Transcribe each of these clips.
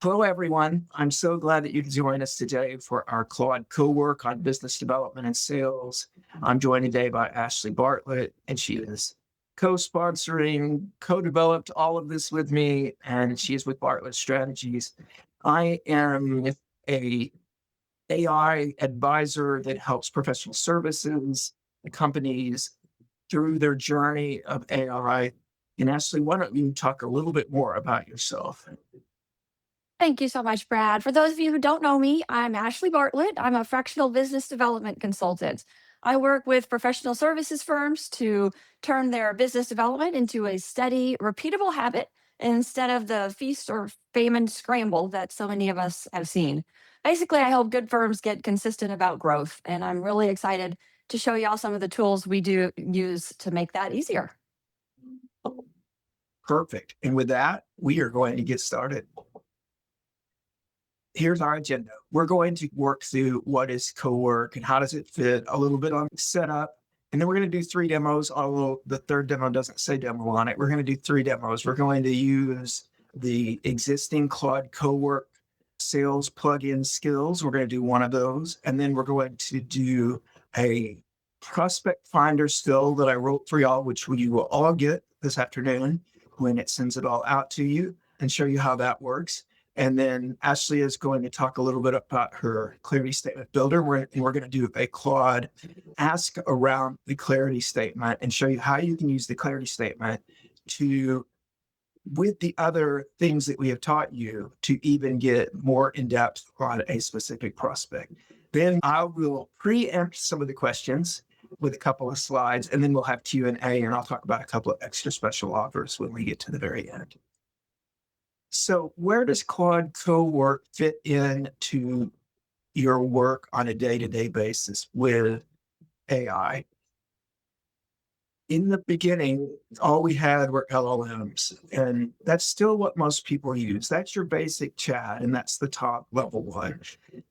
Hello, everyone. I'm so glad that you can join us today for our Claude Cowork on business development and sales. I'm joined today by Ashley Bartlett, and she is co-sponsoring, co-developed all of this with me, and she is with Bartlett Strategies. I am a AI advisor that helps professional services companies through their journey of AI. And Ashley, why don't you talk a little bit more about yourself? Thank you so much, Brad. For those of you who don't know me, I'm Ashley Bartlett. I'm a fractional business development consultant. I work with professional services firms to turn their business development into a steady, repeatable habit instead of the feast or famine scramble that so many of us have seen. Basically, I help good firms get consistent about growth, and I'm really excited to show y'all some of the tools we do use to make that easier. Perfect. And with that, we are going to get started. Here's our agenda. We're going to work through what is Cowork and how does it fit, a little bit on setup. And then we're going to do 3 demos, although the third demo doesn't say demo on it. We're going to do 3 demos. We're going to use the existing Claude Cowork sales plugin skills. We're going to do one of those. And then we're going to do a prospect finder skill that I wrote for y'all, which you will all get this afternoon when it sends it all out to you, and show you how that works. And then Ashley is going to talk a little bit about her clarity statement builder. We're going to do a Claude ask around the clarity statement and show you how you can use the clarity statement to, with the other things that we have taught you, to even get more in depth on a specific prospect. Then I will preempt some of the questions with a couple of slides, and then we'll have Q&A, and I'll talk about a couple of extra special offers when we get to the very end. So where does Claude Cowork fit into your work on a day-to-day basis with AI? In the beginning, all we had were LLMs, and that's still what most people use. That's your basic chat, and that's the top level one.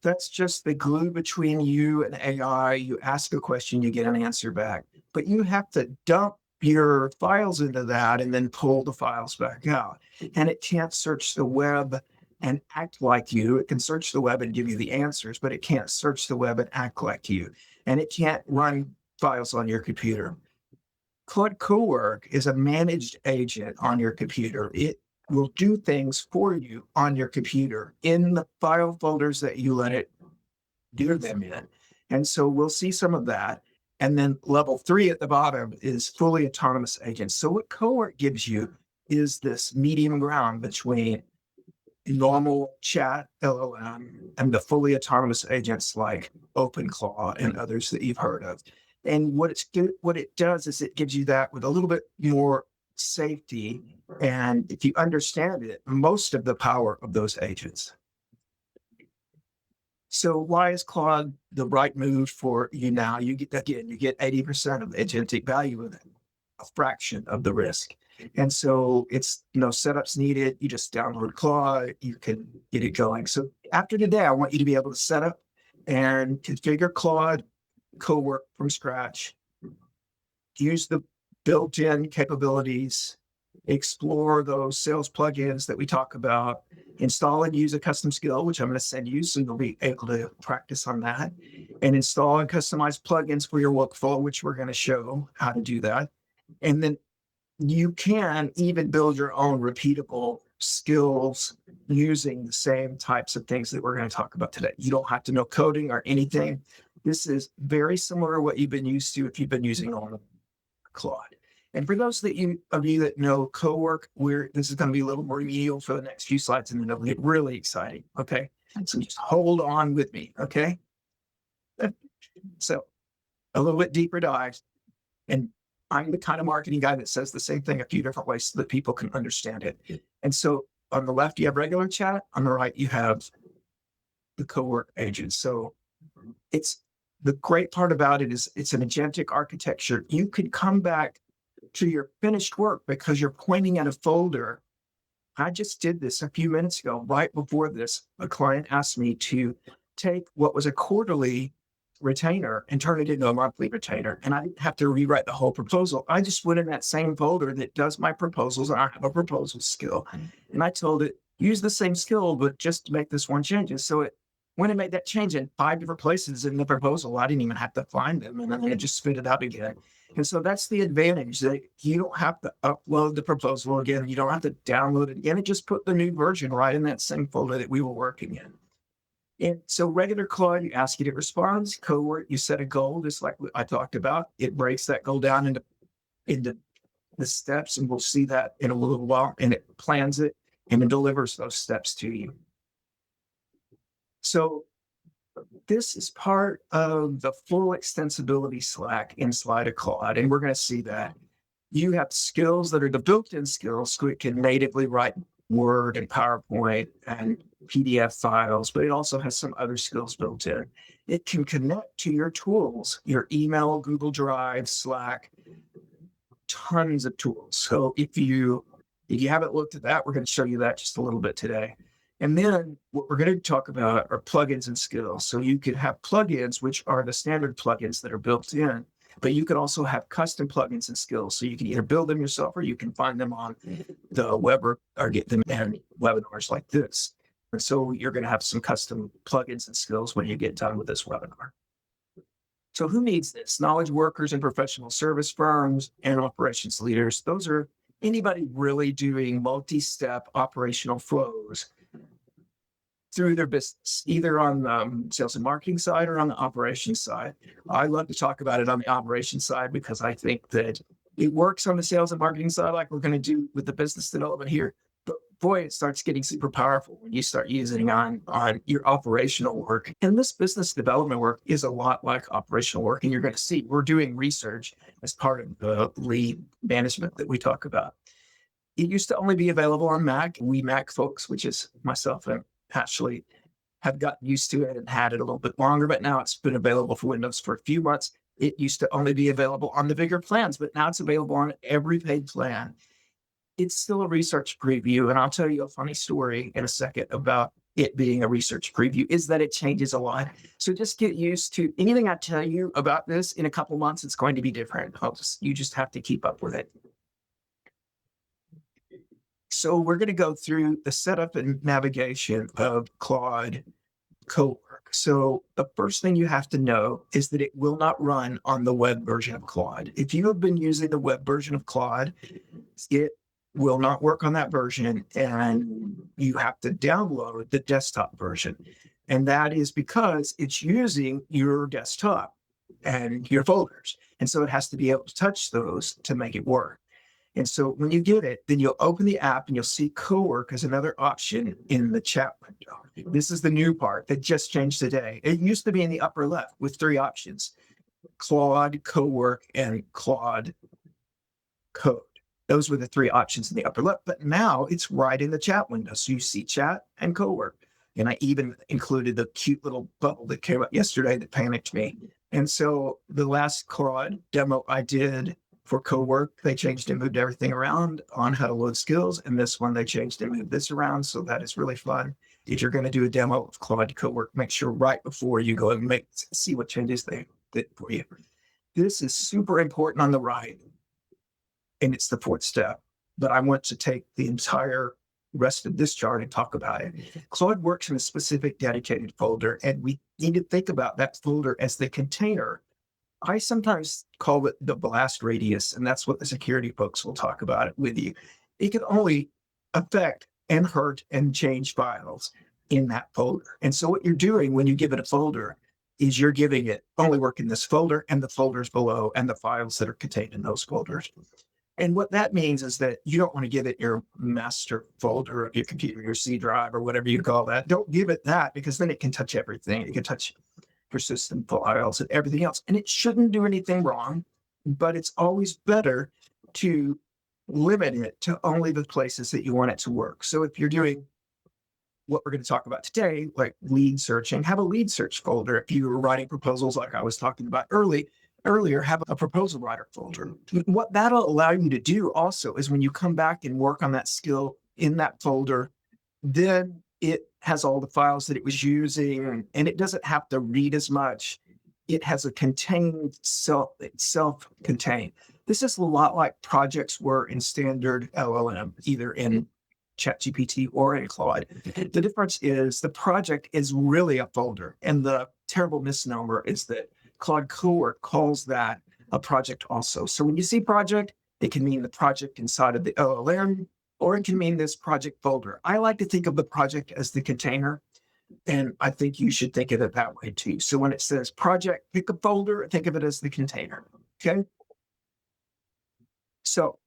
That's just the glue between you and AI. You ask a question, you get an answer back, but you have to dump your files into that and then pull the files back out. And it can't search the web and act like you. It can search the web and give you the answers, but it can't search the web and act like you. And it can't run files on your computer. Claude Cowork is a managed agent on your computer. It will do things for you on your computer in the file folders that you let it do them in. And so we'll see some of that. And then level 3 at the bottom is fully autonomous agents. So what Cowork gives you is this medium ground between normal chat LLM and the fully autonomous agents like OpenClaw and others that you've heard of. And what it does is it gives you that with a little bit more safety. And if you understand it, most of the power of those agents. So why is Claude the right move for you now? You get 80% of the agentic value of it, a fraction of the risk. And so it's no setups needed. You just download Claude, you can get it going. So after today, I want you to be able to set up and configure Claude Cowork from scratch, use the built-in capabilities, explore those sales plugins that we talk about, install and use a custom skill, which I'm going to send you, so you'll be able to practice on that, and install and customize plugins for your workflow, which we're going to show how to do that. And then you can even build your own repeatable skills using the same types of things that we're going to talk about today. You don't have to know coding or anything. This is very similar to what you've been used to if you've been using on Claude. And for those of you that know Cowork, this is going to be a little more remedial for the next few slides, and then it'll get really exciting. Okay, so just hold on with me. Okay, so a little bit deeper dive, and I'm the kind of marketing guy that says the same thing a few different ways so that people can understand it. And so on the left, you have regular chat. On the right, you have the Cowork agent. So it's the great part about it is it's an agentic architecture. You could come back to your finished work because you're pointing at a folder. I just did this a few minutes ago. Right before this, a client asked me to take what was a quarterly retainer and turn it into a monthly retainer. And I didn't have to rewrite the whole proposal. I just went in that same folder that does my proposals. I have a proposal skill. And I told it, use the same skill, but just make this one change. And so when it made that change in 5 different places in the proposal, I didn't even have to find them, and then it just spit it out again. And so that's the advantage, that you don't have to upload the proposal again. You don't have to download it again. It just put the new version right in that same folder that we were working in. And so regular Claude, you ask it, it responds. Cowork, you set a goal, just like I talked about. It breaks that goal down into the steps, and we'll see that in a little while. And it plans it and it delivers those steps to you. So this is part of the full extensibility Slack inside of Claude, and we're going to see that. You have skills that are the built-in skills, so it can natively write Word and PowerPoint and PDF files, but it also has some other skills built in. It can connect to your tools, your email, Google Drive, Slack, tons of tools. So if you haven't looked at that, we're going to show you that just a little bit today. And then what we're going to talk about are plugins and skills. So you could have plugins, which are the standard plugins that are built in, but you can also have custom plugins and skills. So you can either build them yourself, or you can find them on the web, or get them in webinars like this. And so you're going to have some custom plugins and skills when you get done with this webinar. So who needs this? Knowledge workers and professional service firms and operations leaders. Those are anybody really doing multi-step operational flows through their business, either on the sales and marketing side or on the operations side. I love to talk about it on the operations side because I think that it works on the sales and marketing side, like we're going to do with the business development here. But boy, it starts getting super powerful when you start using on your operational work. And this business development work is a lot like operational work. And you're going to see we're doing research as part of the lead management that we talk about. It used to only be available on Mac. We Mac folks, which is myself and actually, have gotten used to it and had it a little bit longer, but now it's been available for Windows for a few months. It used to only be available on the bigger plans, but now it's available on every paid plan. It's still a research preview, and I'll tell you a funny story in a second about it being a research preview, is that it changes a lot. So just get used to anything I tell you about this. In a couple months, it's going to be different. You just have to keep up with it. So we're going to go through the setup and navigation of Claude Cowork. So the first thing you have to know is that it will not run on the web version of Claude. If you have been using the web version of Claude, it will not work on that version, and you have to download the desktop version. And that is because it's using your desktop and your folders. And so it has to be able to touch those to make it work. And so when you get it, then you'll open the app and you'll see Cowork as another option in the chat window. This is the new part that just changed today. It used to be in the upper left with 3 options: Claude, Cowork, and Claude Code. Those were the 3 options in the upper left, but now it's right in the chat window. So you see chat and Cowork. And I even included the cute little bubble that came up yesterday that panicked me. And so the last Claude demo I did for Cowork, they changed and moved everything around on how to load skills. And this one, they changed and moved this around. So that is really fun. If you're going to do a demo of Claude Cowork, make sure right before you go and see what changes they did for you. This is super important on the right, and it's the 4th step. But I want to take the entire rest of this chart and talk about it. Claude works in a specific dedicated folder, and we need to think about that folder as the container. I sometimes call it the blast radius, and that's what the security folks will talk about it with you. It can only affect and hurt and change files in that folder. And so what you're doing when you give it a folder is you're giving it only work in this folder and the folders below and the files that are contained in those folders. And what that means is that you don't want to give it your master folder of your computer, your C drive, or whatever you call that. Don't give it that, because then it can touch everything. It can touch your system files and everything else. And it shouldn't do anything wrong, but it's always better to limit it to only the places that you want it to work. So if you're doing what we're going to talk about today, like lead searching, have a lead search folder. If you were writing proposals like I was talking about earlier, have a proposal writer folder. What that'll allow you to do also is when you come back and work on that skill in that folder, then it has all the files that it was using, and it doesn't have to read as much. It has a contained self-contained. This is a lot like projects were in standard LLM, either in ChatGPT or in Claude. The difference is the project is really a folder. And the terrible misnomer is that Claude Cowork calls that a project also. So when you see project, it can mean the project inside of the LLM, or it can mean this project folder. I like to think of the project as the container, and I think you should think of it that way too. So when it says project, pick a folder, think of it as the container. Okay. So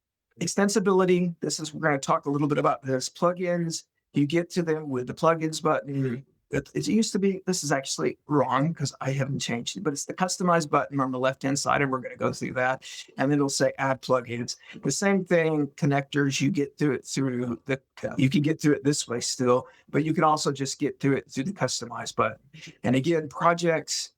extensibility, we're going to talk a little bit about this. Plugins, you get to them with the plugins button. It used to be, this is actually wrong because I haven't changed it, but it's the customize button on the left-hand side, and we're going to go through that. And then it'll say add plugins. The same thing, connectors, you get through it you can get through it this way still, but you can also just get through it through the customize button. And again, projects,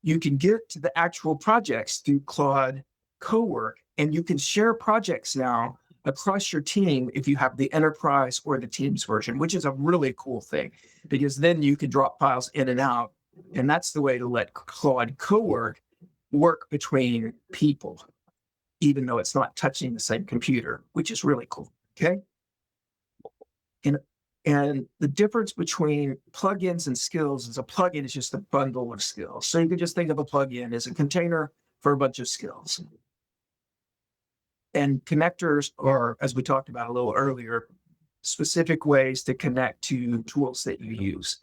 you can get to the actual projects through Claude Cowork, and you can share projects now across your team if you have the enterprise or the Teams version, which is a really cool thing, because then you can drop files in and out. And that's the way to let Claude Cowork work between people, even though it's not touching the same computer, which is really cool. Okay. And the difference between plugins and skills is a plugin is just a bundle of skills. So you can just think of a plugin as a container for a bunch of skills. And connectors are, as we talked about a little earlier, specific ways to connect to tools that you use.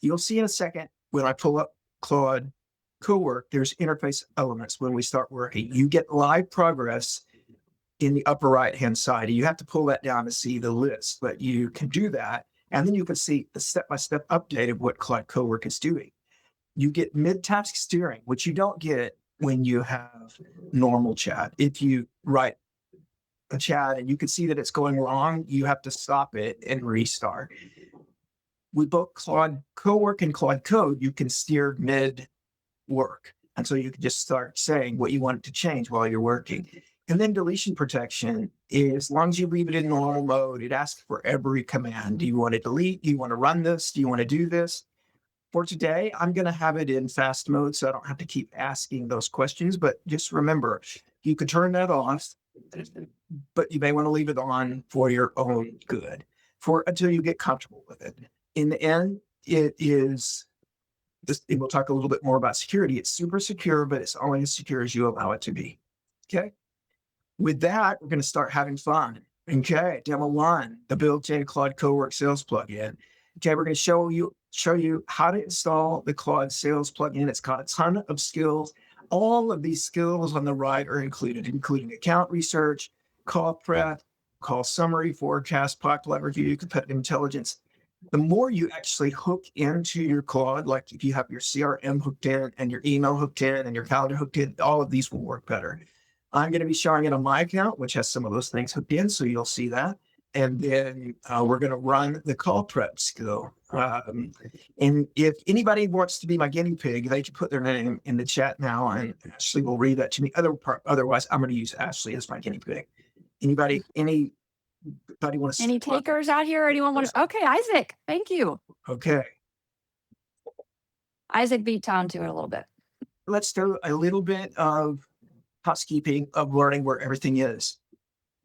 You'll see in a second when I pull up Claude Cowork, there's interface elements when we start working. You get live progress in the upper right-hand side. You have to pull that down to see the list, but you can do that. And then you can see the step-by-step update of what Claude Cowork is doing. You get mid-task steering, which you don't get when you have normal chat. If you write a chat and you can see that it's going wrong, you have to stop it and restart. With both Claude Cowork and Claude Code, you can steer mid-work. And so you can just start saying what you want it to change while you're working. And then deletion protection is, as long as you leave it in normal mode, it asks for every command. Do you want to delete? Do you want to run this? Do you want to do this? For today, I'm going to have it in fast mode, so I don't have to keep asking those questions. But just remember, you could turn that off, but you may want to leave it on for your own good until you get comfortable with it. In the end, it is this, and we'll talk a little bit more about security. It's super secure, but it's only as secure as you allow it to be. Okay. With that, we're going to start having fun. Okay. Demo 1, the built-in Claude Cowork Sales plugin. Okay. We're going to show you how to install the Claude Sales plugin. It's got a ton of skills. All of these skills on the right are included, including account research, call prep, call summary, forecast, pipeline review, competitive intelligence. The more you actually hook into your Claude, like if you have your CRM hooked in and your email hooked in and your calendar hooked in, all of these will work better. I'm going to be showing it on my account, which has some of those things hooked in, so you'll see that. And then we're going to run the call prep skill. And if anybody wants to be my guinea pig, they can put their name in the chat now, and Ashley will read that to me. Otherwise, I'm going to use Ashley as my guinea pig. Anybody want to? Any takers out here? Anyone want to? Okay, Isaac, thank you. Okay. Isaac beat Tom to it a little bit. Let's do a little bit of housekeeping of learning where everything is.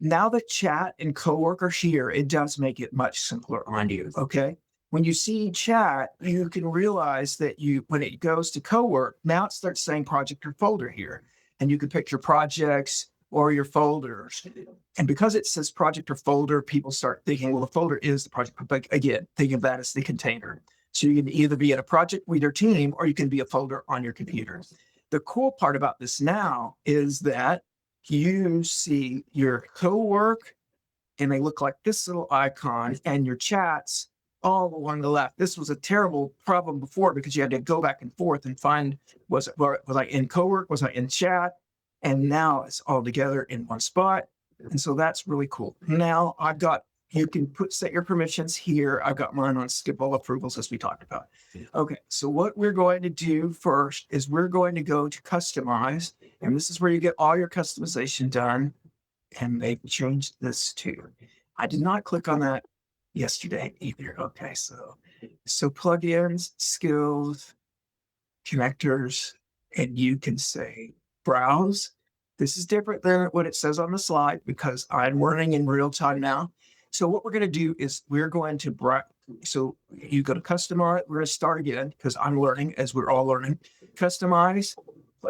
Now that chat and Cowork are here, it does make it much simpler on you. Okay. When you see chat, you can realize that when it goes to Cowork, now it starts saying project or folder here, and you can pick your projects or your folders. And because it says project or folder, people start thinking, well, the folder is the project. But again, think of that as the container. So you can either be in a project with your team, or you can be a folder on your computer. The cool part about this now is that you see your Cowork, and they look like this little icon, and your chats all along the left. This was a terrible problem before because you had to go back and forth and find, was I in Cowork? Was I in chat? And now it's all together in one spot. And so that's really cool. Now you can set your permissions here. I've got mine on skip all approvals, as we talked about. Okay, so what we're going to do first is we're going to go to customize, and this is where you get all your customization done. And they've changed this too. I did not click on that yesterday either. Okay, so plugins, skills, connectors, and you can say browse. This is different than what it says on the slide because I'm learning in real time now. So what we're going to do is we're going to, so you go to customize, we're going to start again because I'm learning as we're all learning. Customize,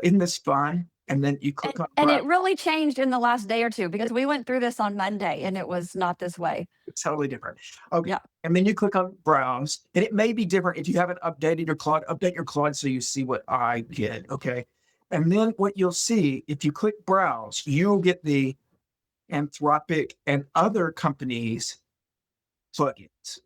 isn't this fun? And then you click on And it really changed in the last day or two because we went through this on Monday and it was not this way. It's totally different. Okay. Yeah. And then you click on browse, and it may be different if you haven't updated your Claude. Update your Claude so you see what I get. Okay. And then what you'll see if you click browse, you'll get the Anthropic and other companies' plugins.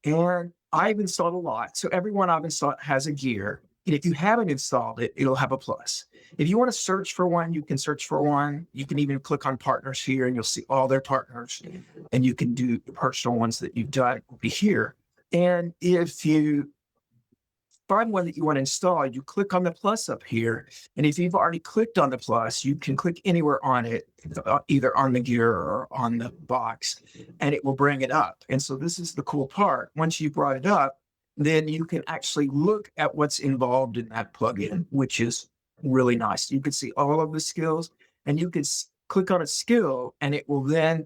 And I've installed a lot. So everyone I've installed has a gear. And if you haven't installed it, it'll have a plus. If you want to search for one, you can search for one. You can even click on partners here and you'll see all their partners. And you can do the personal ones that you've done will be here. And if you find one that you want to install, you click on the plus up here. And if you've already clicked on the plus, you can click anywhere on it, either on the gear or on the box, and it will bring it up. And so this is the cool part. Once you brought it up, then you can actually look at what's involved in that plugin, which is really nice. You can see all of the skills and you can click on a skill and it will then,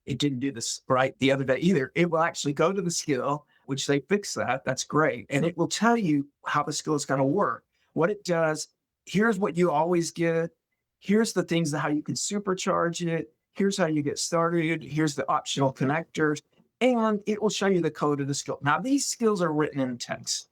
it didn't do this right the other day either. It will actually go to the skill, which they fix that. That's great. And it will tell you how the skill is going to work. What it does, here's what you always get. Here's the things that how you can supercharge it. Here's how you get started. Here's the optional connectors. And it will show you the code of the skill. Now, these skills are written in text.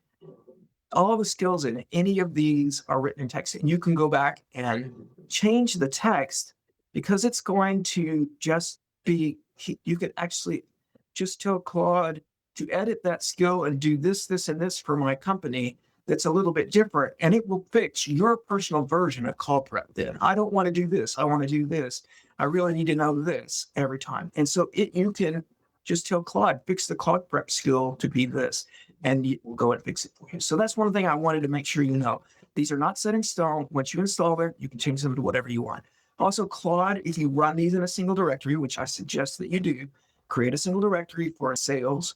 All the skills in any of these are written in text. And you can go back and change the text because it's going to just be, you could actually just tell Claude to edit that skill and do this, this, and this for my company that's a little bit different. And it will fix your personal version of call prep then. I don't want to do this. I want to do this. I really need to know this every time. And so you can just tell Claude, fix the call prep skill to be this, and you will go and fix it for you. So that's one thing I wanted to make sure you know. These are not set in stone. Once you install them, you can change them to whatever you want. Also, Claude, if you run these in a single directory, which I suggest that you do, create a single directory for sales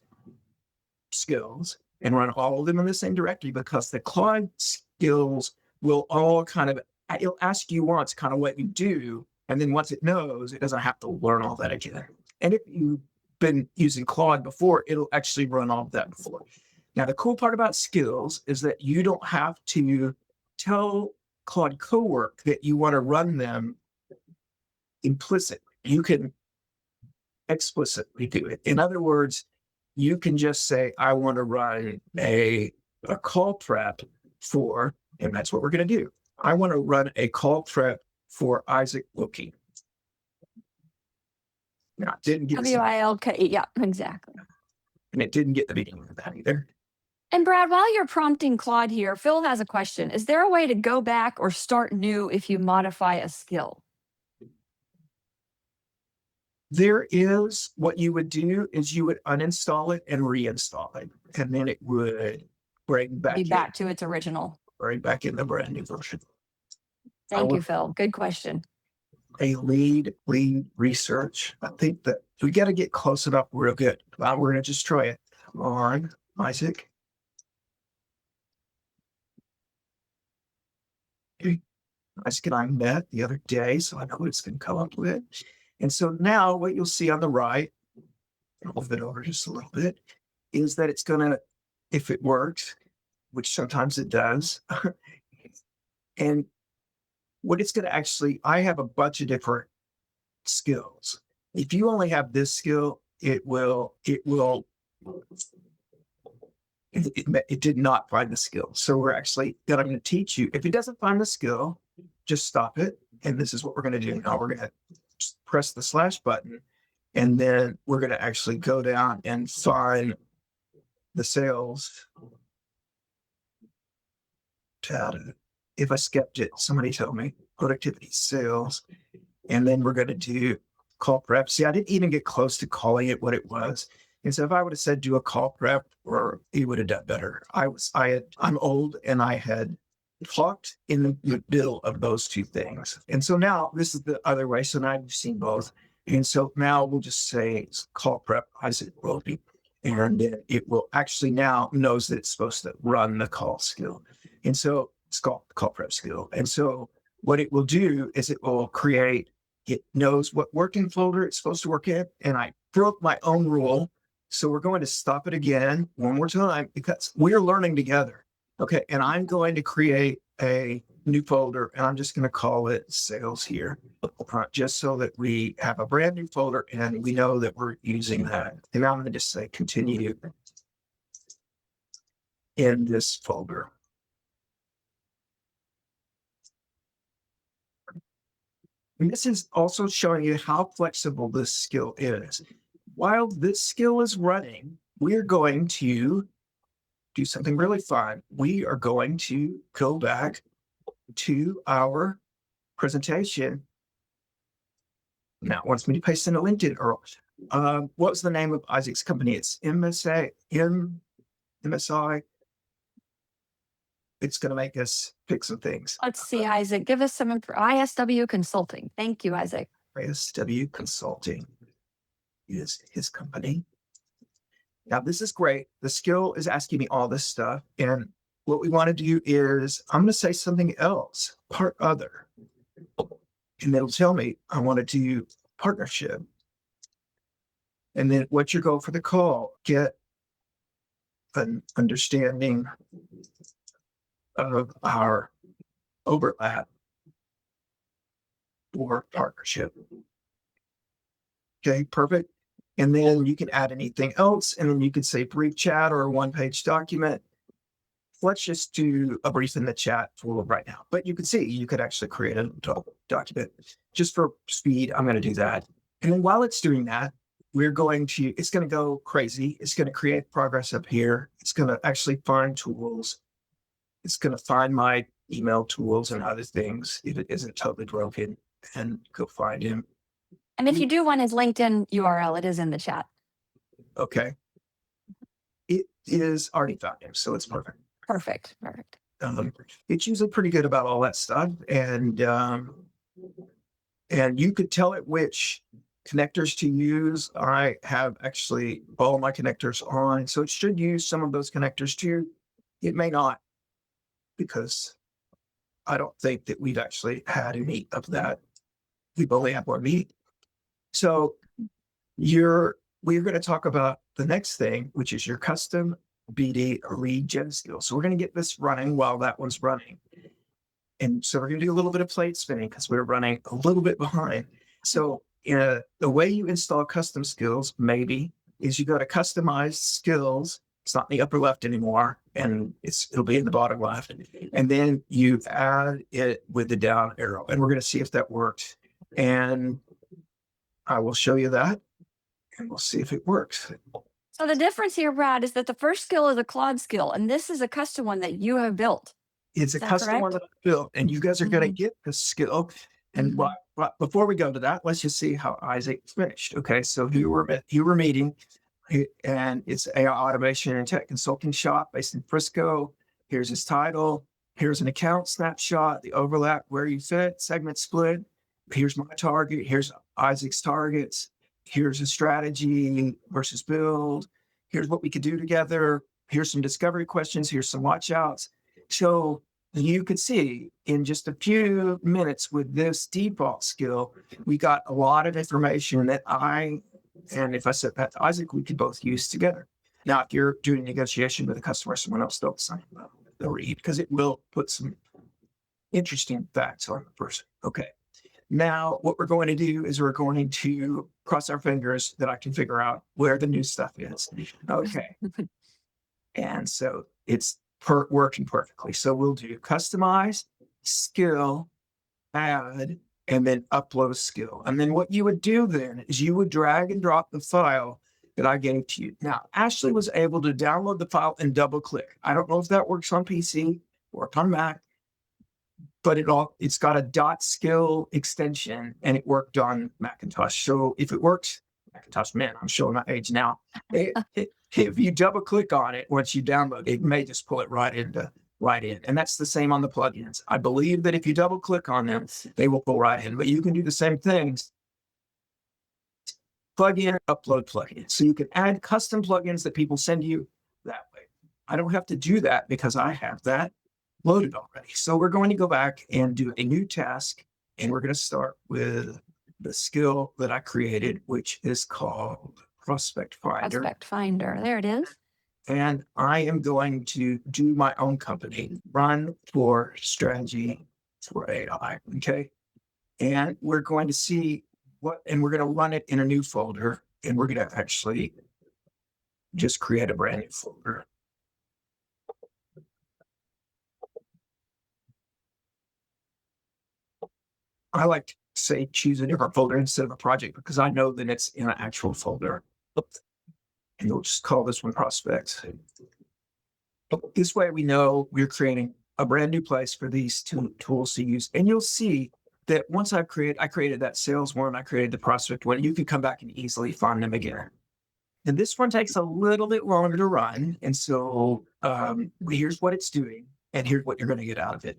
skills and run all of them in the same directory because the Claude skills will all kind of, it'll ask you once kind of what you do. And then once it knows, it doesn't have to learn all that again. And if you've been using Claude before, it'll actually run all of that before. Now, the cool part about skills is that you don't have to tell Claude Cowork that you want to run them implicitly. You can explicitly do it. In other words, you can just say, I want to run a call prep for, and that's what we're going to do. I want to run a call prep for Isaac Wilkie. Now, it didn't get WILK. Yeah, exactly. And it didn't get the beginning of that either. And Brad, while you're prompting Claude here, Phil has a question. Is there a way to go back or start new if you modify a skill? There is. What you would do is you would uninstall it and reinstall it. And then it would bring back, to its original. Bring back in the brand new version. Thank you, Phil. Good question. A lead research. I think that we got to get close enough real good. We're going to just try it on Isaac. Okay. Isaac and I met the other day, so I know what it's going to come up with. And so now what you'll see on the right, I'll move it over just a little bit, is that it's going to, if it works, which sometimes it does, and what it's going to actually, I have a bunch of different skills. If you only have this skill, it did not find the skill. So we're actually, that I'm going to teach you, if it doesn't find the skill, just stop it. And this is what we're going to do. Now we're going to press the slash button, and then we're going to actually go down and find the sales tab. If I skipped it, somebody tell me productivity sales, and then we're going to do call prep. See, I didn't even get close to calling it what it was. And so if I would have said do a call prep, or he would have done better. I'm old and I had talked in the middle of those two things. And so now this is the other way. So now you've seen both. And so now we'll just say call prep Isaac Wilkie, and it will actually now knows that it's supposed to run the call skill. And so it's called call prep skill. And so what it will do is it will create, it knows what working folder it's supposed to work in. And I broke my own rule. So we're going to stop it again one more time because we're learning together. Okay. And I'm going to create a new folder and I'm just going to call it sales here, just so that we have a brand new folder and we know that we're using that. And I'm going to just say continue in this folder. And this is also showing you how flexible this skill is. While this skill is running, we're going to do something really fun. We are going to go back to our presentation. Now it wants me to paste in a LinkedIn URL. What was the name of Isaac's company? It's MSI. It's going to make us pick some things. Let's see, Isaac, give us some ISW Consulting. Thank you, Isaac. ISW Consulting is his company. Now, this is great. The skill is asking me all this stuff. And what we want to do is I'm going to say something else, part other. And it'll tell me I want to do partnership. And then what's your goal for the call? Get an understanding of our overlap or partnership. Okay, perfect. And then you can add anything else. And then you can say brief chat or a one-page document. Let's just do a brief in the chat for right now. But you can see, you could actually create a document. Just for speed, I'm going to do that. And then while it's doing that, it's going to go crazy. It's going to create progress up here. It's going to actually find tools. It's going to find my email tools and other things if it isn't totally broken, and go find him. And if you do want his LinkedIn URL, it is in the chat. Okay. It is already found him, so it's perfect. Perfect. It's usually pretty good about all that stuff. And you could tell it which connectors to use. I have actually all my connectors on, so it should use some of those connectors too. It may not, because I don't think that we've actually had any of that. We've only had one meeting. So we're going to talk about the next thing, which is your custom BD lead gen skill. So we're going to get this running while that one's running. And so we're going to do a little bit of plate spinning because we're running a little bit behind. So the way you install custom skills maybe is you go to customized skills. It's not in the upper left anymore, and it'll be in the bottom left. And then you add it with the down arrow, and we're going to see if that works. And I will show you that, and we'll see if it works. So the difference here, Brad, is that the first skill is a Claude skill, and this is a custom one that you have built. It's a custom one that I built, and you guys are going to get this skill. And before we go to that, let's just see how Isaac finished. Okay, so you were meeting, and it's AI Automation and Tech Consulting Shop based in Frisco. Here's his title. Here's an account snapshot, the overlap, where you fit, segment split. Here's my target. Here's Isaac's targets. Here's a strategy versus build. Here's what we could do together. Here's some discovery questions. Here's some watch outs. So you could see in just a few minutes with this default skill, we got a lot of information that and if I said that to Isaac, we could both use together. Now, if you're doing negotiation with a customer, someone else, don't sign the read, because it will put some interesting facts on the person. Okay. Now, what we're going to do is we're going to cross our fingers that I can figure out where the new stuff is. Okay. And so it's working perfectly. So we'll do customize, skill, add, and then upload skill. And then what you would do then is you would drag and drop the file that I gave to you. Now, Ashley was able to download the file and double click. I don't know if that works on PC or on Mac, but it's got a .skill extension and it worked on Macintosh. So if it works, Macintosh, man, I'm showing my age now. If you double click on it, once you download, it may just pull it right in. And that's the same on the plugins. I believe that if you double click on them, they will pull right in, but you can do the same things. Plugin, upload plugin. So you can add custom plugins that people send you that way. I don't have to do that because I have that. loaded already. So we're going to go back and do a new task. And we're going to start with the skill that I created, which is called Prospect Finder. Prospect Finder. There it is. And I am going to do my own company, run for strategy for AI. Okay. And we're going to see and we're going to run it in a new folder. And we're going to actually just create a brand new folder. I like to say choose a different folder instead of a project because I know that it's in an actual folder. And we'll just call this one prospects. This way we know we're creating a brand new place for these two tools to use. And you'll see that once I created that sales one, I created the prospect one, you can come back and easily find them again. And this one takes a little bit longer to run. And so here's what it's doing. And here's what you're going to get out of it.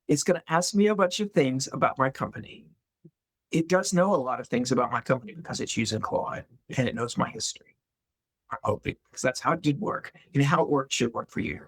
It's going to ask me a bunch of things about my company. It does know a lot of things about my company because it's using Claude and it knows my history. I hope it, because that's how it did work and how it worked should work for you.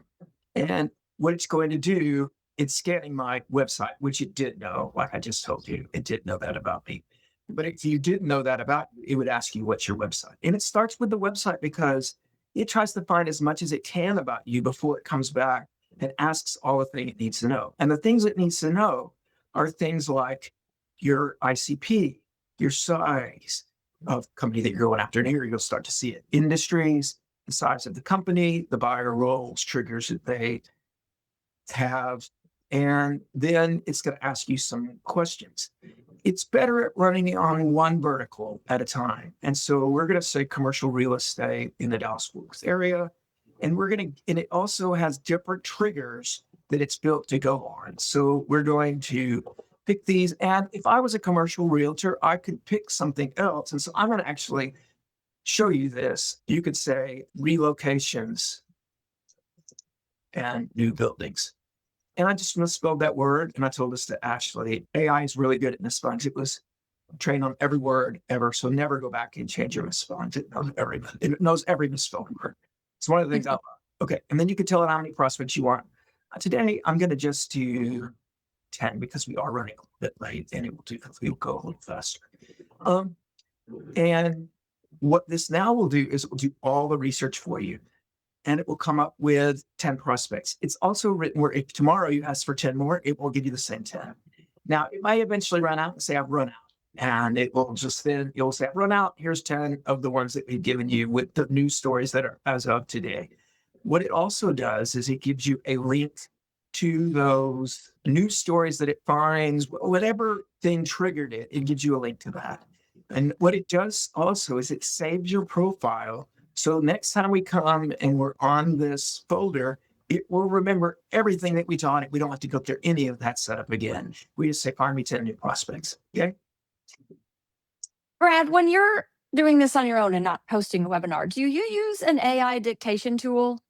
And what it's going to do, it's scanning my website, which it did know, like I just told you, it did know that about me. But if you didn't know that about you, it would ask you, what's your website? And it starts with the website because it tries to find as much as it can about you before it comes back and asks all the things it needs to know. And the things it needs to know are things like your ICP, your size of company that you're going after. And here you'll start to see it. Industries, the size of the company, the buyer roles, triggers that they have. And then it's going to ask you some questions. It's better at running on one vertical at a time. And so we're going to say commercial real estate in the Dallas-Fort Worth area. And and it also has different triggers that it's built to go on. So we're going to pick these. And if I was a commercial realtor, I could pick something else. And so I'm going to actually show you this. You could say relocations and new buildings. And I just misspelled that word. And I told us to actually, AI is really good at misspellings. It was trained on every word ever. So never go back and change your misspellings. It knows every misspelling word. It's one of the things I love. Okay. And then you can tell it how many prospects you want. Today, I'm going to just do 10 because we are running a little bit late and it'll go a little faster. And what this now will do is it will do all the research for you. And it will come up with 10 prospects. It's also written where if tomorrow you ask for 10 more, it will give you the same 10. Now, it might eventually run out and say, I've run out. And it will just then, you'll say, I've run out. Here's 10 of the ones that we've given you with the news stories that are as of today. What it also does is it gives you a link to those news stories that it finds, whatever thing triggered it, it gives you a link to that. And what it does also is it saves your profile. So next time we come and we're on this folder, it will remember everything that we taught it. We don't have to go through any of that setup again. We just say, find me 10 new prospects. Okay. Brad, when you're doing this on your own and not hosting a webinar, do you use an AI dictation tool?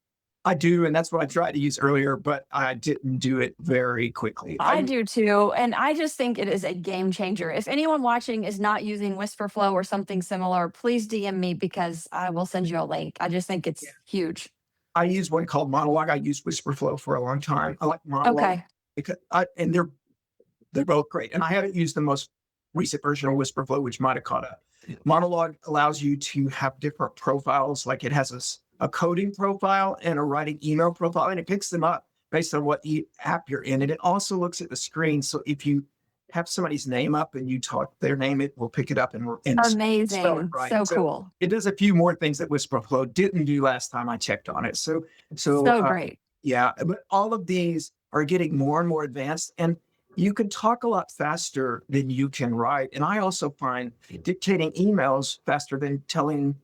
I do. And that's what I tried to use earlier, but I didn't do it very quickly. I do too. And I just think it is a game changer. If anyone watching is not using Whisperflow or something similar, please DM me because I will send you a link. I just think it's huge. I use one called Monologue. I used Whisperflow for a long time. I like Monologue Okay. because they're both great. And I haven't used the most recent version of Whisperflow, which might have caught up. Monologue allows you to have different profiles. Like it has a coding profile and a writing email profile, and it picks them up based on what app you're in. And it also looks at the screen. So if you have somebody's name up and you talk their name, it will pick it up and amazing. spell it right. So cool. It does a few more things that Whisperflow didn't do last time I checked on it. So Great. Yeah, but all of these are getting more and more advanced, and you can talk a lot faster than you can write. And I also find dictating emails faster than telling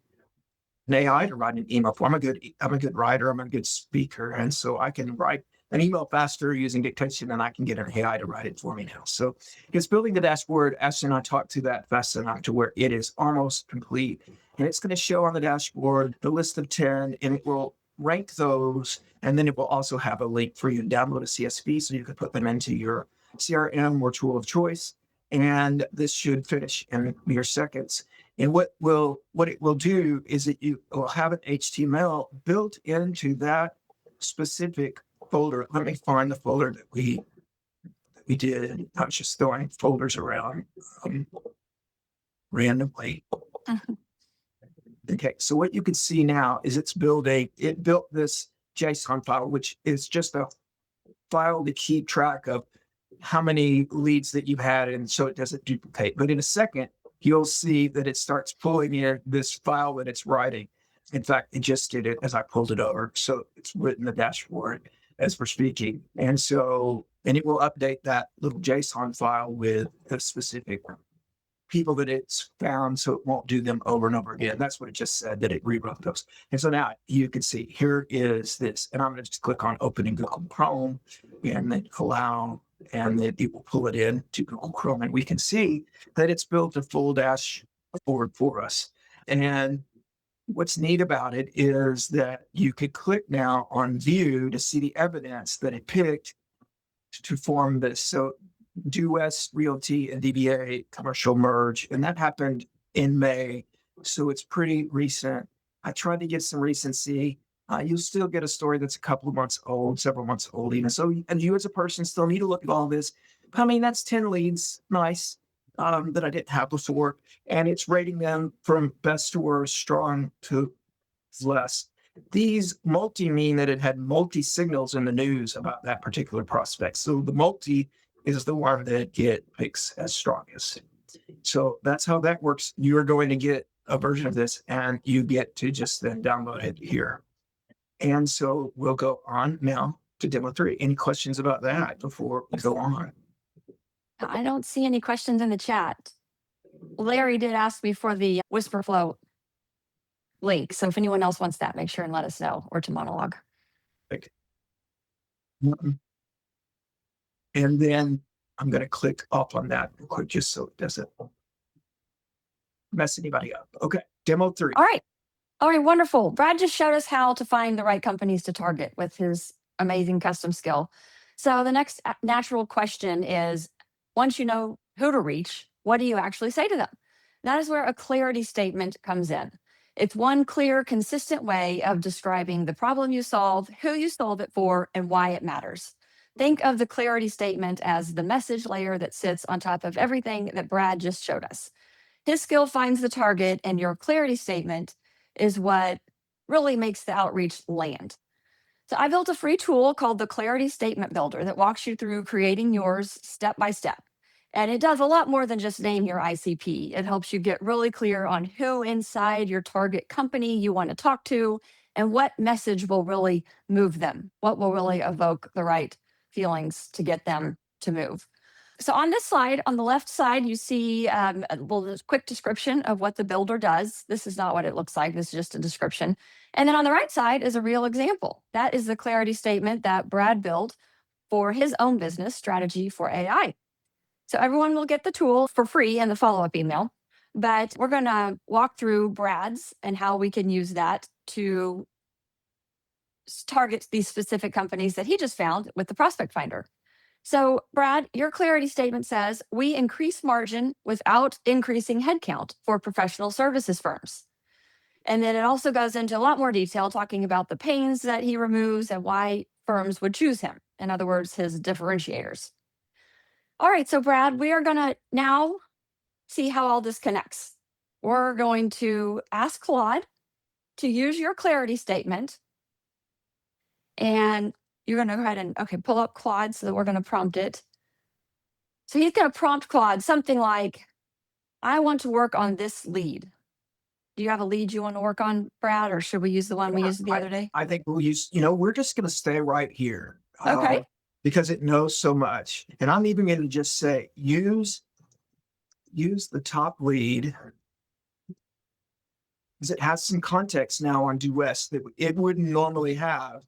an AI to write an email for. I'm a good writer. I'm a good speaker. And so I can write an email faster using dictation than I can get an AI to write it for me now. So it's building the dashboard. Ashton and I talked to that fast enough to where it is almost complete. And it's going to show on the dashboard the list of 10, and it will rank those. And then it will also have a link for you to download a CSV so you can put them into your CRM or tool of choice. And this should finish in mere seconds. And what it will do is that you will have an HTML built into that specific folder. Let me find the folder that we did. I was just throwing folders around randomly. Mhm. Okay, so what you can see now is it built this JSON file, which is just a file to keep track of how many leads that you've had, and so it doesn't duplicate. But in a second, you'll see that it starts pulling in this file that it's writing. In fact, it just did it as I pulled it over. So it's written the dashboard as we're speaking. And it will update that little JSON file with a specific people that it's found, so it won't do them over and over again. That's what it just said, that it rewrote those. And so now you can see here is this, and I'm going to just click on open in Google Chrome and then allow, and then it will pull it in to Google Chrome. And we can see that it's built a full dashboard for us. And what's neat about it is that you could click now on view to see the evidence that it picked to form this. So Due West Realty and DBA commercial merge, and that happened in May. So it's pretty recent. I tried to get some recency. You'll still get a story that's a couple of months old, several months old even. So, and you as a person still need to look at all this. I mean, that's 10 leads, nice, that I didn't have before. And it's rating them from best to worst, strong to less. These multi mean that it had multi signals in the news about that particular prospect. So the multi is the one that it picks as strongest. So that's how that works. You're going to get a version of this and you get to just then download it here. And so we'll go on now to demo 3. Any questions about that before we go on? I don't see any questions in the chat. Larry did ask me for the WhisperFlow link. So if anyone else wants that, make sure and let us know, or to Monologue. Okay. And then I'm going to click off on that real quick just so it doesn't mess anybody up. Okay, demo 3. All right. All right, wonderful. Brad just showed us how to find the right companies to target with his amazing custom skill. So the next natural question is, once you know who to reach, what do you actually say to them? That is where a clarity statement comes in. It's one clear, consistent way of describing the problem you solve, who you solve it for, and why it matters. Think of the clarity statement as the message layer that sits on top of everything that Brad just showed us. His skill finds the target, and your clarity statement is what really makes the outreach land. So I built a free tool called the Clarity Statement Builder that walks you through creating yours step by step. And it does a lot more than just name your ICP. It helps you get really clear on who inside your target company you want to talk to and what message will really move them, what will really evoke the right feelings to get them to move. So on this slide, on the left side, you see a quick description of what the builder does. This is not what it looks like. This is just a description. And then on the right side is a real example. That is the clarity statement that Brad built for his own business, Strategy for AI. So everyone will get the tool for free in the follow-up email, but we're going to walk through Brad's and how we can use that to target these specific companies that he just found with the Prospect Finder. So, Brad, your clarity statement says we increase margin without increasing headcount for professional services firms. And then it also goes into a lot more detail talking about the pains that he removes and why firms would choose him. In other words, his differentiators. All right, so Brad, we are going to now see how all this connects. We're going to ask Claude to use your clarity statement, and you're going to go ahead and, pull up Claude so that we're going to prompt it. So he's going to prompt Claude something like, I want to work on this lead. Do you have a lead you want to work on, Brad, or should we use the one we used the other day? I think we'll use, we're just going to stay right here. Okay. Because it knows so much. And I'm even going to just say, use the top lead, because it has some context now on Due West that it wouldn't normally have.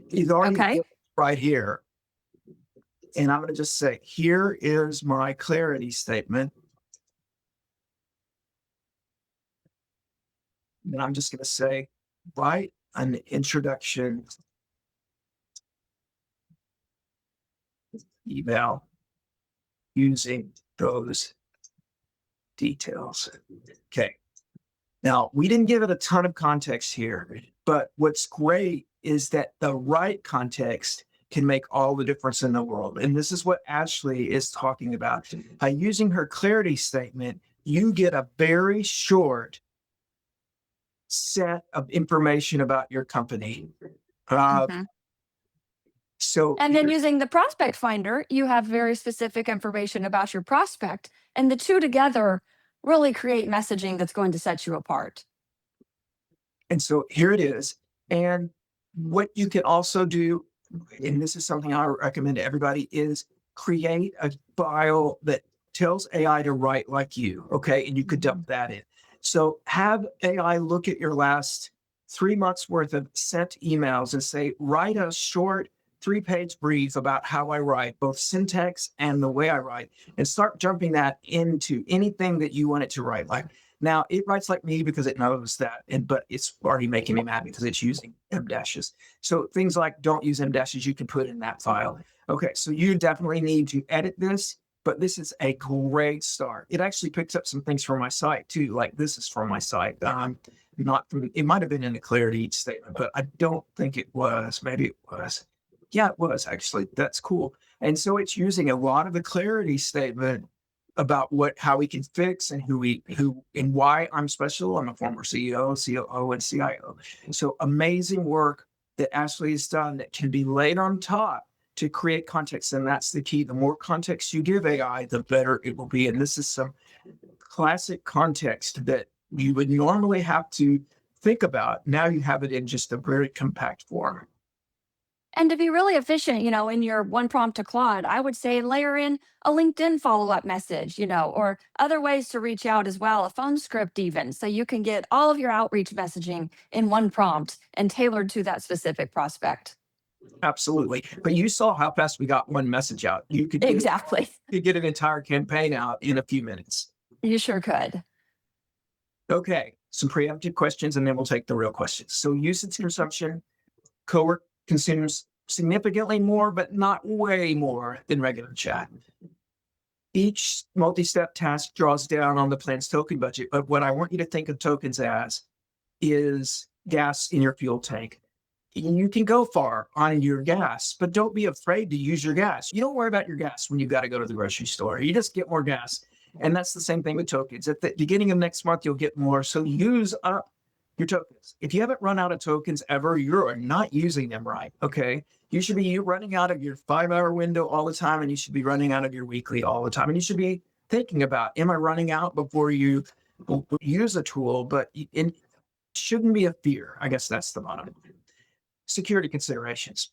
He's already right here. And I'm going to just say, here is my clarity statement. And I'm just going to say, write an introduction email using those details. Okay. Now, we didn't give it a ton of context here, but what's great is that the right context can make all the difference in the world. And this is what Ashley is talking about. By using her clarity statement, you get a very short set of information about your company. Uh, Mhm. so And then using the prospect finder, you have very specific information about your prospect. And the two together really create messaging that's going to set you apart. And so here it is. And what you can also do, and this is something I recommend to everybody, is create a file that tells AI to write like you. Okay. And you could dump that in. So have AI look at your last 3 months worth of sent emails and say, write a short 3-page brief about how I write, both syntax and the way I write, and start jumping that into anything that you want it to write like. Now it writes like me because it knows that, but it's already making me mad because it's using M dashes. So things like don't use M dashes, you can put in that file. Okay, so you definitely need to edit this, but this is a great start. It actually picks up some things from my site too. Like this is from my site. Not from, it might have been in the clarity statement, but I don't think it was. Maybe it was. Yeah, it was actually. That's cool. And so it's using a lot of the clarity statement about how we can fix and who and why I'm special. I'm a former CEO, COO, and CIO. So amazing work that Ashley has done that can be laid on top to create context. And that's the key. The more context you give AI, the better it will be. And this is some classic context that you would normally have to think about. Now you have it in just a very compact form. And to be really efficient, in your one prompt to Claude, I would say layer in a LinkedIn follow up message, or other ways to reach out as well, a phone script even. So you can get all of your outreach messaging in one prompt and tailored to that specific prospect. Absolutely. But you saw how fast we got one message out. Exactly. You could get an entire campaign out in a few minutes. You sure could. Okay, some preemptive questions, and then we'll take the real questions. So usage consumption, Cowork consumes significantly more, but not way more than regular chat. Each multi-step task draws down on the plan's token budget, but what I want you to think of tokens as is gas in your fuel tank. You can go far on your gas, but don't be afraid to use your gas. You don't worry about your gas when you've got to go to the grocery store. You just get more gas. And that's the same thing with tokens. At the beginning of next month, you'll get more. So use up your tokens. If you haven't run out of tokens ever, you're not using them right. Okay. You should be running out of your 5-hour window all the time, and you should be running out of your weekly all the time. And you should be thinking about, am I running out before you use a tool? But it shouldn't be a fear. I guess that's the bottom. Security considerations.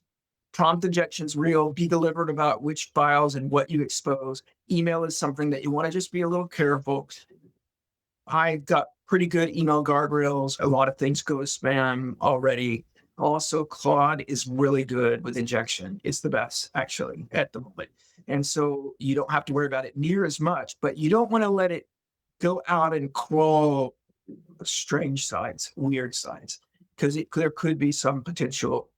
Prompt injections real, be deliberate about which files and what you expose. Email is something that you want to just be a little careful. I got pretty good email guardrails. A lot of things go to spam already. Also, Claude is really good with injection. It's the best, actually, at the moment. And so you don't have to worry about it near as much, but you don't want to let it go out and crawl strange sites, weird sites, because there could be some potential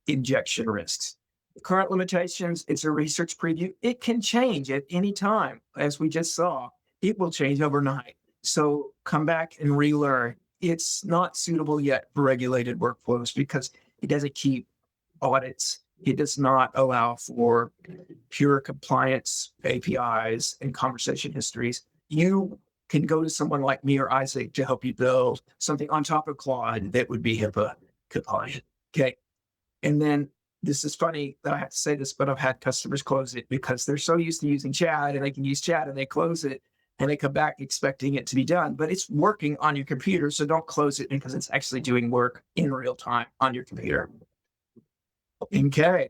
injection risks. Current limitations, it's a research preview. It can change at any time. As we just saw, it will change overnight. So come back and relearn. It's not suitable yet for regulated workflows because it doesn't keep audits. It does not allow for pure compliance APIs and conversation histories. You can go to someone like me or Isaac to help you build something on top of Claude that would be HIPAA compliant. Okay. And then this is funny that I have to say this, but I've had customers close it because they're so used to using chat and they can use chat and they close it and they come back expecting it to be done, but it's working on your computer. So don't close it because it's actually doing work in real time on your computer. Okay.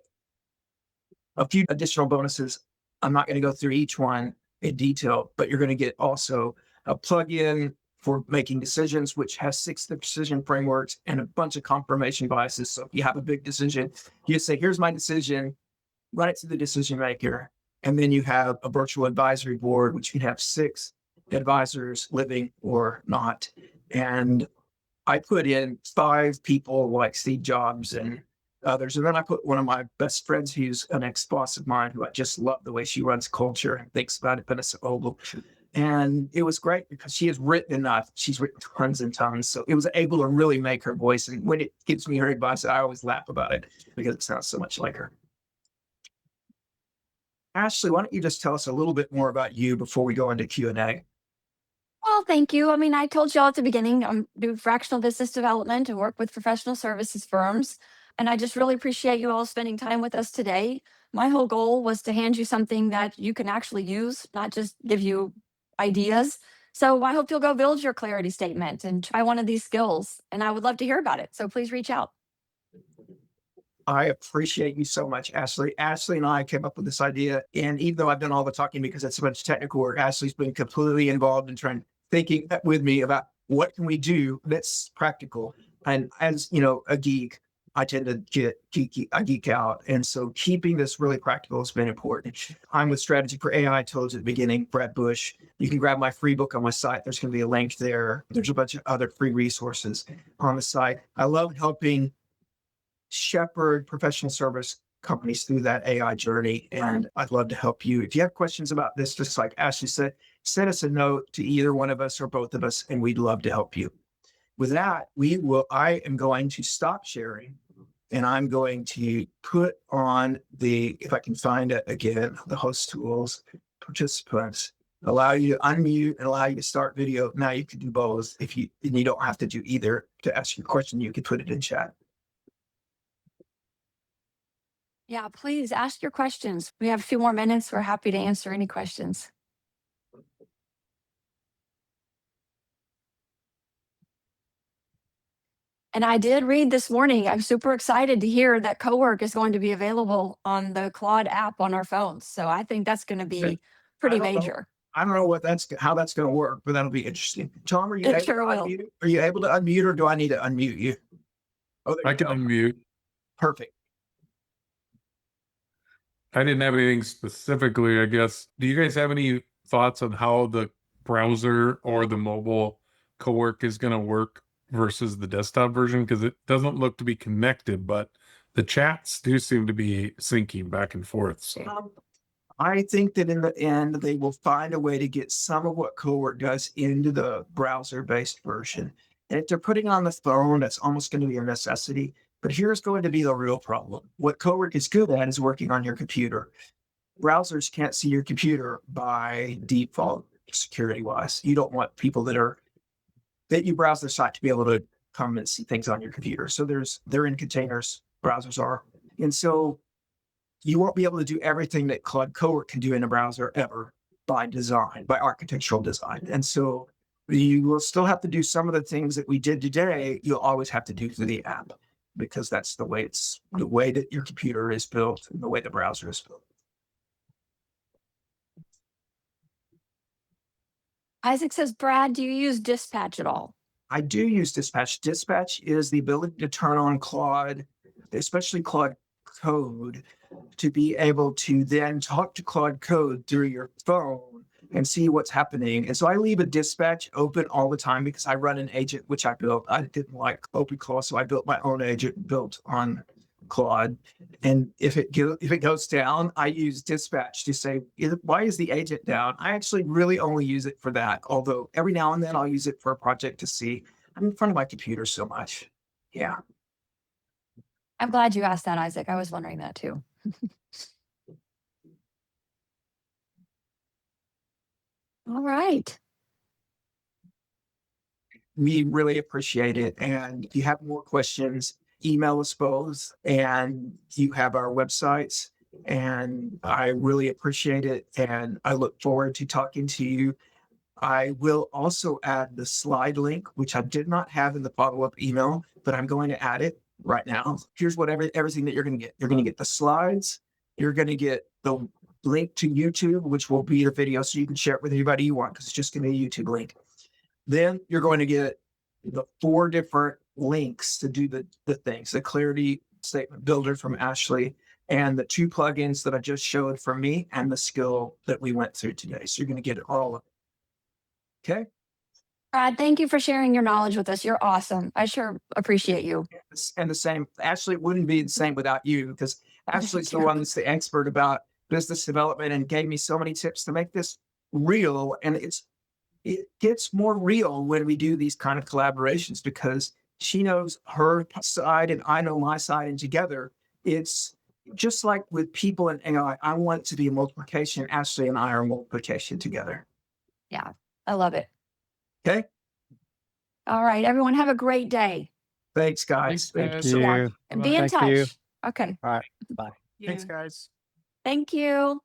A few additional bonuses. I'm not going to go through each one in detail, but you're going to get also a plugin for making decisions, which has 6 decision frameworks and a bunch of confirmation biases. So if you have a big decision, you say, here's my decision, run it to the decision maker. And then you have a virtual advisory board, which can have 6 advisors living or not. And I put in 5 people like Steve Jobs and others. And then I put one of my best friends, who's an ex-boss of mine, who I just love the way she runs culture and thinks about it, Vanessa Ogle. And it was great because she has written enough. She's written tons and tons. So it was able to really make her voice. And when it gives me her advice, I always laugh about it because it sounds so much like her. Ashley, why don't you just tell us a little bit more about you before we go into Q&A? Well, thank you. I mean, I told y'all at the beginning, I do fractional business development and work with professional services firms. And I just really appreciate you all spending time with us today. My whole goal was to hand you something that you can actually use, not just give you ideas. So I hope you'll go build your clarity statement and try one of these skills. And I would love to hear about it. So please reach out. I appreciate you so much, Ashley. Ashley and I came up with this idea, and even though I've done all the talking because it's so much technical work, Ashley's been completely involved in thinking with me about what can we do that's practical. And as you know, a geek, I tend to I geek out, and so keeping this really practical has been important. I'm with Strategy for AI. I told you at the beginning, Brett Bush. You can grab my free book on my site. There's going to be a link there. There's a bunch of other free resources on the site. I love helping shepherd professional service companies through that AI journey. And I'd love to help you. If you have questions about this, just like Ashley said, send us a note to either one of us or both of us, and we'd love to help you. With that, I am going to stop sharing and I'm going to put on if I can find it again, the host tools, participants, allow you to unmute and allow you to start video. Now you can do both and you don't have to do either. To ask your question, you can put it in chat. Yeah, please ask your questions. We have a few more minutes. We're happy to answer any questions. And I did read this morning. I'm super excited to hear that Cowork is going to be available on the Claude app on our phones. So I think that's going to be pretty major. I don't know how that's going to work, but that'll be interesting. Tom, are you It able sure to will. unmute? Are you able to unmute, or do I need to unmute you? Oh, there I you can go. unmute. Perfect. I didn't have anything specifically, I guess. Do you guys have any thoughts on how the browser or the mobile Cowork is going to work versus the desktop version? Because it doesn't look to be connected, but the chats do seem to be syncing back and forth. So I think that in the end, they will find a way to get some of what Cowork does into the browser-based version. And if they're putting on the phone, that's almost going to be a necessity. But here's going to be the real problem. What Cowork is good at is working on your computer. Browsers can't see your computer by default, security-wise. You don't want people that you browse their site to be able to come and see things on your computer. So they're in containers, browsers are. And so you won't be able to do everything that Claude Cowork can do in a browser ever by design, by architectural design. And so you will still have to do some of the things that we did today. You'll always have to do through the app, because that's the way that your computer is built and the way the browser is built. Isaac says, Brad, do you use Dispatch at all? I do use Dispatch. Dispatch is the ability to turn on Claude, especially Claude Code, to be able to then talk to Claude Code through your phone and see what's happening. And so I leave a dispatch open all the time because I run an agent, which I built. I didn't like OpenClaw, so I built my own agent built on Claude. And if it goes down, I use dispatch to say, why is the agent down? I actually really only use it for that. Although every now and then I'll use it for a project to see. I'm in front of my computer so much. Yeah. I'm glad you asked that, Isaac. I was wondering that too. All right. We really appreciate it. And if you have more questions, email us both, and you have our websites. And I really appreciate it. And I look forward to talking to you. I will also add the slide link, which I did not have in the follow-up email, but I'm going to add it right now. Here's everything that you're going to get. You're going to get the slides. You're going to get the link to YouTube, which will be your video, so you can share it with anybody you want, because it's just going to be a YouTube link. Then you're going to get the 4 different links to do the things, the clarity statement builder from Ashley, and the 2 plugins that I just showed from me, and the skill that we went through today. So you're going to get it all of it. Okay. Brad, thank you for sharing your knowledge with us. You're awesome. I sure appreciate you. And the same, Ashley wouldn't be the same without you, because Ashley's the one that's the expert about business development and gave me so many tips to make this real. And it gets more real when we do these kind of collaborations, because she knows her side and I know my side, and together it's just like with people and AI, I want to be a multiplication. Ashley and I are multiplication together. Yeah, I love it. Okay. All right, everyone, have a great day. Thanks, guys. Thanks, Thank you so guys. much. Yeah, and be in Thank you. touch. Okay. All right. Bye. Thanks, guys. Thank you.